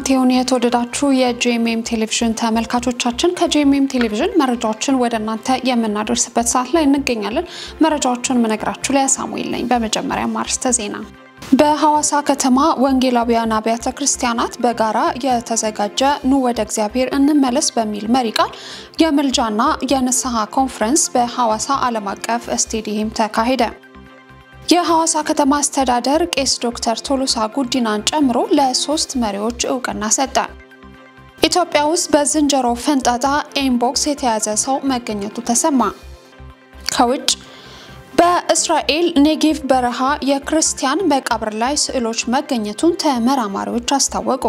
ሰላምታውን የተወደዳችሁ የጄኤምኤም ቴሌቪዥን ተመልካቾቻችን ከጄኤምኤም ቴሌቪዥን መረጃዎችን ወደናንተ የምናደርስበት ሰዓት ላይ እንገኛለን። መረጃዎችን መነግራችሁ ላይ ሳሙኤል ነኝ። በመጀመሪያ ማርስተ ዜና በሐዋሳ ከተማ ወንጌላውያን አብያተ ክርስቲያናት በጋራ የተዘጋጀ ኑ ወደ እግዚአብሔር እንመለስ በሚል መሪ ቃል የምልጃና የንስሐ ኮንፈረንስ በሐዋሳ ዓለም አቀፍ ስቴዲየም ተካሄደ። የሐዋሳ ከተማ አስተዳደር ቄስ ዶክተር ቶሎሳ ጉዲናን ጨምሮ ለ3 መሪዎች ዕውቅና ሰጠ። ኢትዮጵያ ውስጥ በዝንጀሮ ፈንጣጣ ኤምቦክስ የተያዘ ሰው መገኘቱ ተሰማ። ከውጭ በእስራኤል ኔጌቭ በረሃ የክርስቲያን መቃብር ላይ ስዕሎች መገኘቱን ተመራማሪዎች አስታወቁ።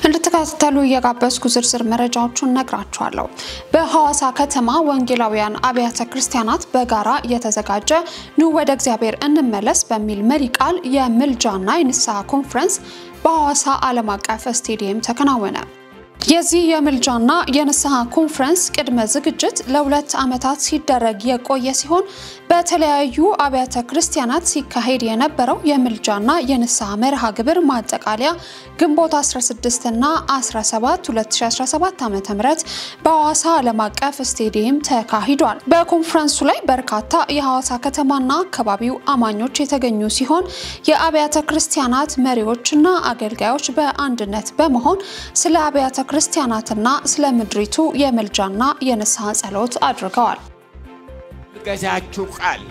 እንድትከታተሉ የጋበዝኩ ዝርዝር መረጃዎችን ነግራችኋለሁ። በሐዋሳ ከተማ ወንጌላውያን አብያተ ክርስቲያናት በጋራ የተዘጋጀ ኑ ወደ እግዚአብሔር እንመለስ በሚል መሪ ቃል የምልጃና የንስሐ ኮንፈረንስ በሐዋሳ ዓለም አቀፍ ስቴዲየም ተከናወነ። የዚህ የምልጃና የንስሐ ኮንፈረንስ ቅድመ ዝግጅት ለ2 ዓመታት ሲደረግ የቆየ ሲሆን በተለያዩ አብያተ ክርስቲያናት ሲካሄድ የነበረው የምልጃና የንስሐ መርሃ ግብር ማጠቃለያ ግንቦት 16 እና 17 2017 ዓ.ም በሐዋሳ ዓለም አቀፍ ስቴዲየም ተካሂዷል። በኮንፈረንሱ ላይ በርካታ የሐዋሳ ከተማና አካባቢው አማኞች የተገኙ ሲሆን የአብያተ ክርስቲያናት መሪዎችና አገልጋዮች በአንድነት በመሆን ስለ አብያተ ክርስቲያናትና ስለ ምድሪቱ የምልጃና የንስሐ ጸሎት አድርገዋል። ገዛችሁ ቃል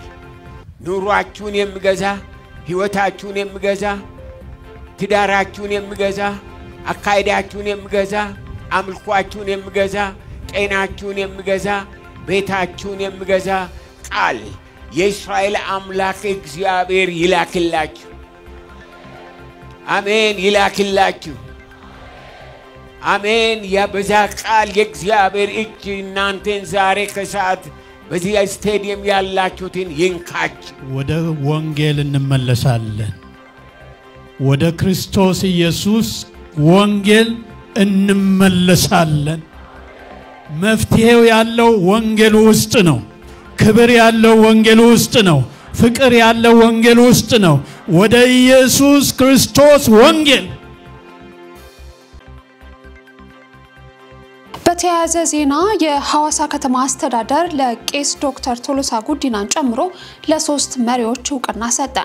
ኑሯችሁን የሚገዛ ህይወታችሁን የሚገዛ ትዳራችሁን የሚገዛ አካይዳችሁን የሚገዛ አምልኳችሁን የሚገዛ ጤናችሁን የሚገዛ ቤታችሁን የሚገዛ ቃል የእስራኤል አምላክ እግዚአብሔር ይላክላችሁ። አሜን። ይላክላችሁ። አሜን። የበዛ ቃል የእግዚአብሔር እጅ እናንተን ዛሬ ከሰዓት በዚህ ስቴዲየም ያላችሁትን ይንካች። ወደ ወንጌል እንመለሳለን። ወደ ክርስቶስ ኢየሱስ ወንጌል እንመለሳለን። መፍትሄው ያለው ወንጌል ውስጥ ነው። ክብር ያለው ወንጌል ውስጥ ነው። ፍቅር ያለው ወንጌል ውስጥ ነው። ወደ ኢየሱስ ክርስቶስ ወንጌል። በተያያዘ ዜና የሐዋሳ ከተማ አስተዳደር ለቄስ ዶክተር ቶሎሳ ጉዲናን ጨምሮ ለ3 መሪዎች ዕውቅና ሰጠ።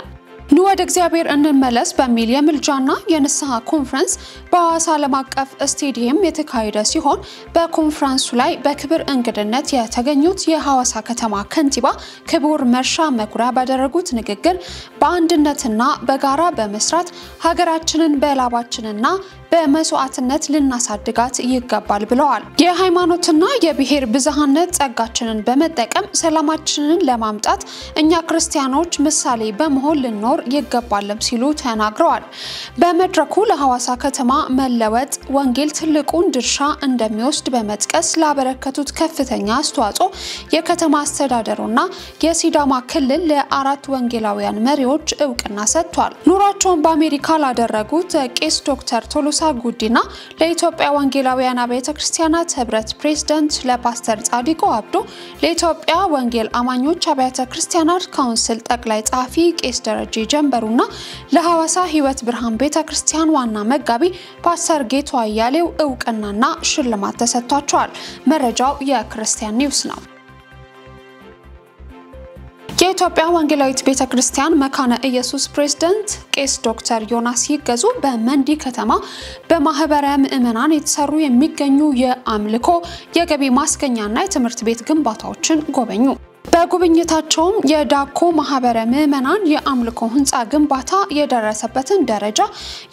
ኑ ወደ እግዚአብሔር እንመለስ በሚል የምልጃና የንስሐ ኮንፈረንስ በሐዋሳ ዓለም አቀፍ ስቴዲየም የተካሄደ ሲሆን በኮንፈረንሱ ላይ በክብር እንግድነት የተገኙት የሐዋሳ ከተማ ከንቲባ ክቡር መርሻ መኩሪያ ባደረጉት ንግግር በአንድነትና በጋራ በመስራት ሀገራችንን በላባችንና በመስዋዕትነት ልናሳድጋት ይገባል ብለዋል። የሃይማኖትና የብሔር ብዝሃነት ጸጋችንን በመጠቀም ሰላማችንን ለማምጣት እኛ ክርስቲያኖች ምሳሌ በመሆን ልንኖር ይገባልም ሲሉ ተናግረዋል። በመድረኩ ለሐዋሳ ከተማ መለወጥ ወንጌል ትልቁን ድርሻ እንደሚወስድ በመጥቀስ ላበረከቱት ከፍተኛ አስተዋጽኦ የከተማ አስተዳደሩና የሲዳማ ክልል ለ4 ወንጌላውያን መሪዎች ዕውቅና ሰጥቷል። ኑሯቸውን በአሜሪካ ላደረጉት ቄስ ዶክተር ቶሎሳ ጉዲና ለኢትዮጵያ ወንጌላውያን አብያተ ክርስቲያናት ህብረት ፕሬዝዳንት ለፓስተር ጻዲቆ አብዶ ለኢትዮጵያ ወንጌል አማኞች አብያተ ክርስቲያናት ካውንስል ጠቅላይ ጻፊ ቄስ ደረጀ ጀንበሩና ለሐዋሳ ህይወት ብርሃን ቤተክርስቲያን ዋና መጋቢ ፓስተር ጌቱ አያሌው ዕውቅናና ሽልማት ተሰጥቷቸዋል። መረጃው የክርስቲያን ኒውስ ነው። የኢትዮጵያ ወንጌላዊት ቤተክርስቲያን መካነ ኢየሱስ ፕሬዝዳንት ቄስ ዶክተር ዮናስ ይገዙ በመንዲ ከተማ በማህበረ ምእመናን የተሰሩ የሚገኙ የአምልኮ የገቢ ማስገኛና የትምህርት ቤት ግንባታዎችን ጎበኙ። በጉብኝታቸውም የዳኮ ማህበረ ምእመናን የአምልኮ ህንጻ ግንባታ የደረሰበትን ደረጃ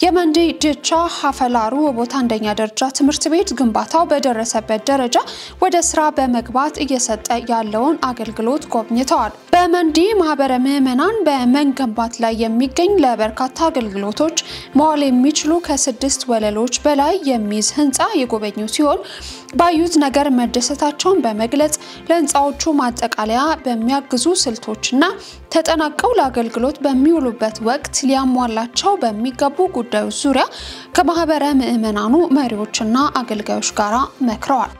የመንዲ ድቻ ሐፈላሩ ቦታ አንደኛ ደረጃ ትምህርት ቤት ግንባታው በደረሰበት ደረጃ ወደ ስራ በመግባት እየሰጠ ያለውን አገልግሎት ጎብኝተዋል። በመንዲ ማህበረ ምእመናን በመንገንባት ላይ የሚገኝ ለበርካታ አገልግሎቶች መዋል የሚችሉ ከ6 ወለሎች በላይ የሚይዝ ህንጻ የጎበኙ ሲሆን ባዩት ነገር መደሰታቸውን በመግለጽ ለህንጻዎቹ ማጠቃለያ በሚያግዙ ስልቶችና ተጠናቀው ለአገልግሎት በሚውሉበት ወቅት ሊያሟላቸው በሚገቡ ጉዳዮች ዙሪያ ከማህበረ ምእመናኑ መሪዎችና አገልጋዮች ጋር መክረዋል።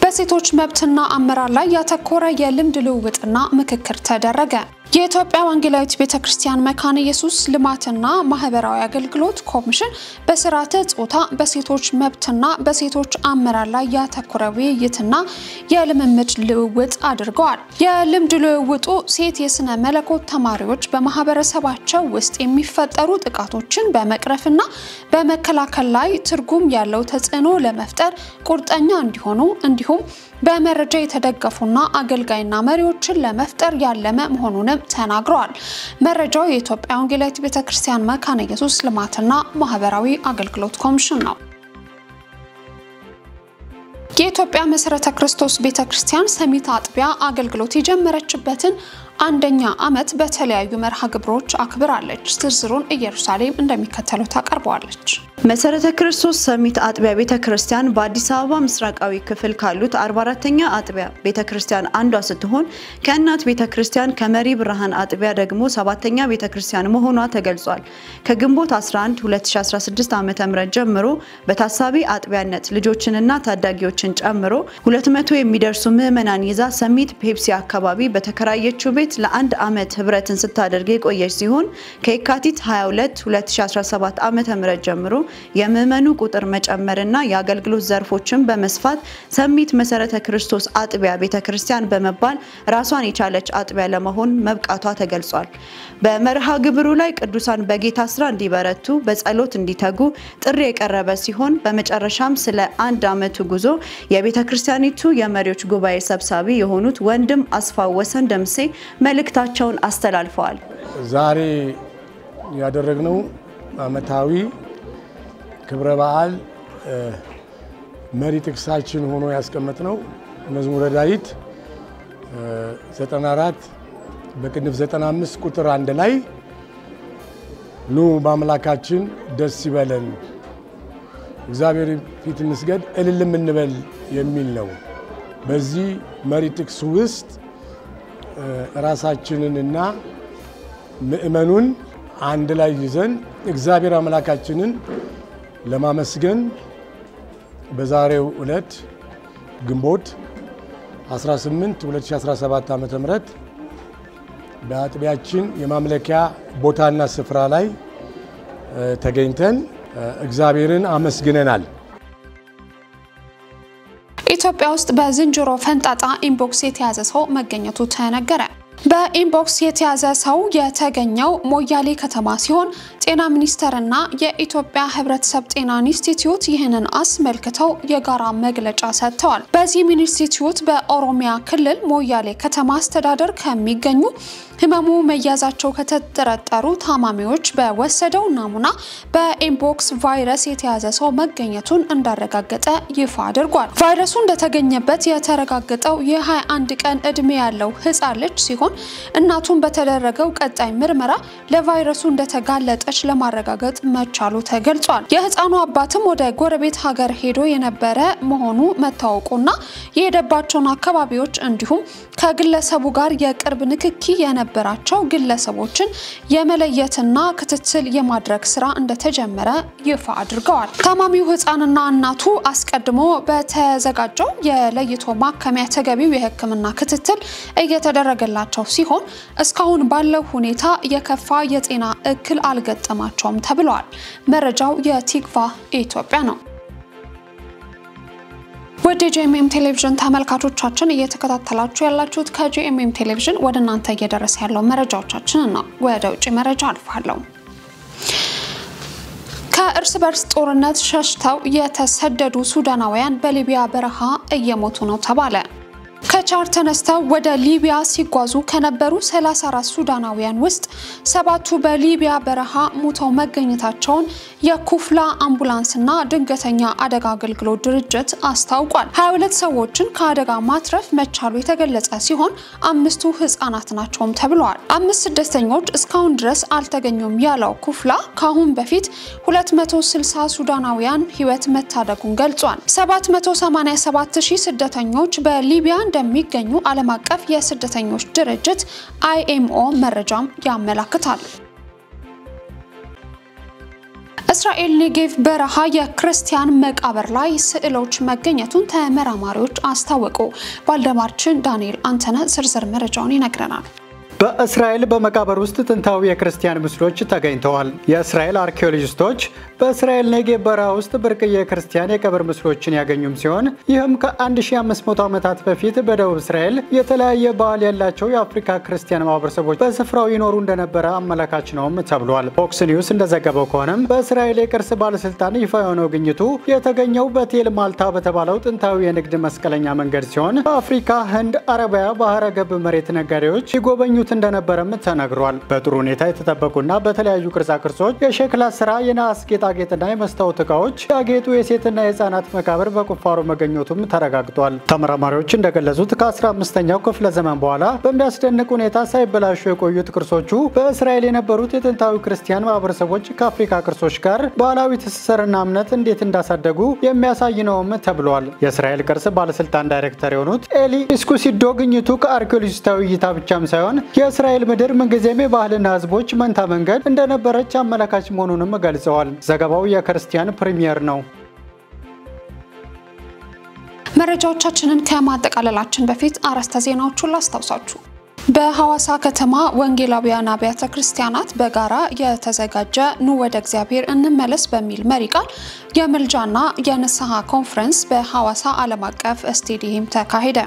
በሴቶች መብትና አመራር ላይ ያተኮረ የልምድ ልውውጥና ምክክር ተደረገ። የኢትዮጵያ ወንጌላዊት ቤተክርስቲያን መካነ ኢየሱስ ልማትና ማህበራዊ አገልግሎት ኮሚሽን በስርዓተ ጾታ በሴቶች መብትና በሴቶች አመራር ላይ ያተኮረ ውይይትና የልምምድ ልውውጥ አድርገዋል። የልምድ ልውውጡ ሴት የስነ መለኮት ተማሪዎች በማህበረሰባቸው ውስጥ የሚፈጠሩ ጥቃቶችን በመቅረፍና በመከላከል ላይ ትርጉም ያለው ተጽዕኖ ለመፍጠር ቁርጠኛ እንዲሆኑ እንዲሁም በመረጃ የተደገፉና አገልጋይና መሪዎችን ለመፍጠር ያለመ መሆኑንም ተናግረዋል። መረጃው የኢትዮጵያ ወንጌላዊት ቤተክርስቲያን መካነ ኢየሱስ ልማትና ማህበራዊ አገልግሎት ኮሚሽን ነው። የኢትዮጵያ መሰረተ ክርስቶስ ቤተክርስቲያን ሰሚት አጥቢያ አገልግሎት የጀመረችበትን አንደኛ ዓመት በተለያዩ መርሃ ግብሮች አክብራለች። ዝርዝሩን ኢየሩሳሌም እንደሚከተለው ታቀርባለች። መሰረተ ክርስቶስ ሰሚት አጥቢያ ቤተክርስቲያን በአዲስ አበባ ምስራቃዊ ክፍል ካሉት 44ኛ አጥቢያ ቤተክርስቲያን አንዷ ስትሆን ከእናት ቤተክርስቲያን ከመሪ ብርሃን አጥቢያ ደግሞ 7ኛ ቤተክርስቲያን መሆኗ ተገልጿል። ከግንቦት 11 2016 ዓ.ም ጀምሮ በታሳቢ አጥቢያነት ልጆችንና ታዳጊዎችን ጨምሮ 200 የሚደርሱ ምዕመናን ይዛ ሰሚት ፔፕሲ አካባቢ በተከራየችው ቤት ለአንድ ዓመት ህብረትን ስታደርግ የቆየች ሲሆን ከየካቲት 22 2017 ዓ.ም ጀምሮ የምዕመኑ ቁጥር መጨመርና የአገልግሎት ዘርፎችን በመስፋት ሰሚት መሰረተ ክርስቶስ አጥቢያ ቤተክርስቲያን በመባል ራሷን የቻለች አጥቢያ ለመሆን መብቃቷ ተገልጿል። በመርሃ ግብሩ ላይ ቅዱሳን በጌታ ስራ እንዲበረቱ በጸሎት እንዲተጉ ጥሪ የቀረበ ሲሆን በመጨረሻም ስለ አንድ ዓመቱ ጉዞ የቤተክርስቲያኒቱ የመሪዎች ጉባኤ ሰብሳቢ የሆኑት ወንድም አስፋው ወሰን ደምሴ መልእክታቸውን አስተላልፈዋል። ዛሬ ያደረግነው ዓመታዊ ክብረ በዓል መሪ ጥቅሳችን ሆኖ ያስቀመጥነው መዝሙረ ዳዊት 94 በቅንፍ 95 ቁጥር 1 ላይ ኑ በአምላካችን ደስ ይበለን እግዚአብሔር ፊት እንስገድ እልልም እንበል የሚል ነው። በዚህ መሪ ጥቅስ ውስጥ ራሳችንንና ምእመኑን አንድ ላይ ይዘን እግዚአብሔር አምላካችንን ለማመስገን በዛሬው ዕለት ግንቦት 18 2017 ዓ.ም በአጥቢያችን የማምለኪያ ቦታና ስፍራ ላይ ተገኝተን እግዚአብሔርን አመስግነናል። ኢትዮጵያ ውስጥ በዝንጀሮ ፈንጣጣ ኢንቦክስ የተያዘ ሰው መገኘቱ ተነገረ። በኢንቦክስ የተያዘ ሰው የተገኘው ሞያሌ ከተማ ሲሆን ጤና ሚኒስቴርና የኢትዮጵያ ህብረተሰብ ጤና ኢንስቲትዩት ይህንን አስመልክተው የጋራ መግለጫ ሰጥተዋል። በዚህ ኢንስቲትዩት በኦሮሚያ ክልል ሞያሌ ከተማ አስተዳደር ከሚገኙ ህመሙ መያዛቸው ከተጠረጠሩ ታማሚዎች በወሰደው ናሙና በኢንቦክስ ቫይረስ የተያዘ ሰው መገኘቱን እንዳረጋገጠ ይፋ አድርጓል። ቫይረሱ እንደተገኘበት የተረጋገጠው የ21 ቀን እድሜ ያለው ህፃን ልጅ ሲሆን እናቱን በተደረገው ቀጣይ ምርመራ ለቫይረሱ እንደተጋለጠች ለማረጋገጥ መቻሉ ተገልጿል። የህፃኑ አባትም ወደ ጎረቤት ሀገር ሄዶ የነበረ መሆኑ መታወቁና የሄደባቸውን አካባቢዎች እንዲሁም ከግለሰቡ ጋር የቅርብ ንክኪ የነበራቸው ግለሰቦችን የመለየትና ክትትል የማድረግ ስራ እንደተጀመረ ይፋ አድርገዋል። ታማሚው ህፃንና እናቱ አስቀድሞ በተዘጋጀው የለይቶ ማከሚያ ተገቢው የህክምና ክትትል እየተደረገላቸው ሲሆን እስካሁን ባለው ሁኔታ የከፋ የጤና እክል አልገጠማቸውም ተብሏል። መረጃው የቲክቫ ኢትዮጵያ ነው። ወደ ጂኤምኤም ቴሌቪዥን ተመልካቾቻችን እየተከታተላችሁ ያላችሁት ከጂኤምኤም ቴሌቪዥን ወደ እናንተ እየደረሰ ያለው መረጃዎቻችን ነው። ወደ ውጪ መረጃ አልፋለሁ። ከእርስ በርስ ጦርነት ሸሽተው የተሰደዱ ሱዳናውያን በሊቢያ በረሃ እየሞቱ ነው ተባለ። ከቻድ ተነስተው ወደ ሊቢያ ሲጓዙ ከነበሩ 34 ሱዳናውያን ውስጥ 7ቱ በሊቢያ በረሃ ሞተው መገኘታቸውን የኩፍላ አምቡላንስና ድንገተኛ አደጋ አገልግሎት ድርጅት አስታውቋል። 22 ሰዎችን ከአደጋ ማትረፍ መቻሉ የተገለጸ ሲሆን 5ቱ ህፃናት ናቸውም ተብሏል። 5 ስደተኞች እስካሁን ድረስ አልተገኙም ያለው ኩፍላ ካሁን በፊት 260 ሱዳናውያን ህይወት መታደጉን ገልጿል። 787,000 ስደተኞች በሊቢያ እንደሚገኙ ዓለም አቀፍ የስደተኞች ድርጅት IMO መረጃም ያመለክታል። እስራኤል ኔጌቭ በረሃ የክርስቲያን መቃብር ላይ ስዕሎች መገኘቱን ተመራማሪዎች አስታወቁ። ባልደማርችን ዳንኤል አንተነ ዝርዝር መረጃውን ይነግረናል። በእስራኤል በመቃብር ውስጥ ጥንታዊ የክርስቲያን ምስሎች ተገኝተዋል። የእስራኤል አርኪኦሎጂስቶች በእስራኤል ኔጌቭ በረሃ ውስጥ ብርቅዬ የክርስቲያን የቀብር ምስሎችን ያገኙም ሲሆን ይህም ከ1500 ዓመታት በፊት በደቡብ እስራኤል የተለያየ ባህል ያላቸው የአፍሪካ ክርስቲያን ማህበረሰቦች በስፍራው ይኖሩ እንደነበረ አመላካች ነውም ተብሏል። ፎክስ ኒውስ እንደዘገበው ከሆነም በእስራኤል የቅርስ ባለስልጣን ይፋ የሆነው ግኝቱ የተገኘው በቴል ማልታ በተባለው ጥንታዊ የንግድ መስቀለኛ መንገድ ሲሆን በአፍሪካ፣ ህንድ፣ አረቢያ ባህረ ገብ መሬት ነጋዴዎች ይጎበኙት እንደነበረም ተነግሯል። በጥሩ ሁኔታ የተጠበቁና በተለያዩ ቅርጻ ቅርጾች የሸክላ ስራ፣ የነሐስ ጌጣጌጥና የመስታወት ዕቃዎች ያጌጡ የሴትና የህፃናት መቃብር በቁፋሮ መገኘቱም ተረጋግጧል። ተመራማሪዎች እንደገለጹት ከ15ኛው ክፍለ ዘመን በኋላ በሚያስደንቅ ሁኔታ ሳይበላሹ የቆዩት ቅርሶቹ በእስራኤል የነበሩት የጥንታዊ ክርስቲያን ማህበረሰቦች ከአፍሪካ ቅርሶች ጋር ባህላዊ ትስስርና እምነት እንዴት እንዳሳደጉ የሚያሳይ ነውም ተብሏል። የእስራኤል ቅርስ ባለስልጣን ዳይሬክተር የሆኑት ኤሊ ኢስኩሲዶ ግኝቱ ከአርኪኦሎጂስታዊ እይታ ብቻም ሳይሆን የእስራኤል ምድር ምንጊዜም የባህልና ህዝቦች መንታ መንገድ እንደነበረች አመላካች መሆኑንም ገልጸዋል። ዘገባው የክርስቲያን ፕሪሚየር ነው። መረጃዎቻችንን ከማጠቃለላችን በፊት አርዕስተ ዜናዎቹን ላስታውሳችሁ። በሐዋሳ ከተማ ወንጌላውያን አብያተ ክርስቲያናት በጋራ የተዘጋጀ ኑ ወደ እግዚአብሔር እንመለስ በሚል መሪ ቃል የምልጃና የንስሐ ኮንፈረንስ በሐዋሳ ዓለም አቀፍ ስቴዲየም ተካሄደ።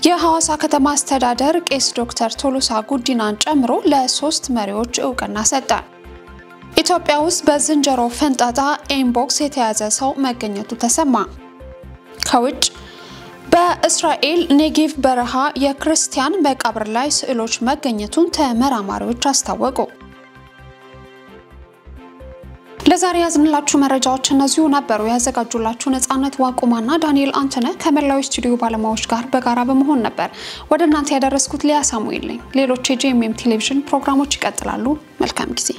የሐዋሳ ከተማ አስተዳደር ቄስ ዶክተር ቶሎሳ ጉዲናን ጨምሮ ለ3 መሪዎች ዕውቅና ሰጠ። ኢትዮጵያ ውስጥ በዝንጀሮ ፈንጣጣ ኤምቦክስ የተያዘ ሰው መገኘቱ ተሰማ። ከውጭ በእስራኤል ኔጌቭ በረሃ የክርስቲያን መቃብር ላይ ስዕሎች መገኘቱን ተመራማሪዎች አስታወቁ። ለዛሬ ያዝንላችሁ መረጃዎች እነዚሁ ነበሩ። ያዘጋጁላችሁ ነጻነት ዋቁማና ዳንኤል አንተነ ከመላው ስቱዲዮ ባለሙያዎች ጋር በጋራ በመሆን ነበር ወደ እናንተ ያደረስኩት። ሊያ ሳሙኤል ነኝ። ሌሎች የጂኤምኤም ቴሌቪዥን ፕሮግራሞች ይቀጥላሉ። መልካም ጊዜ።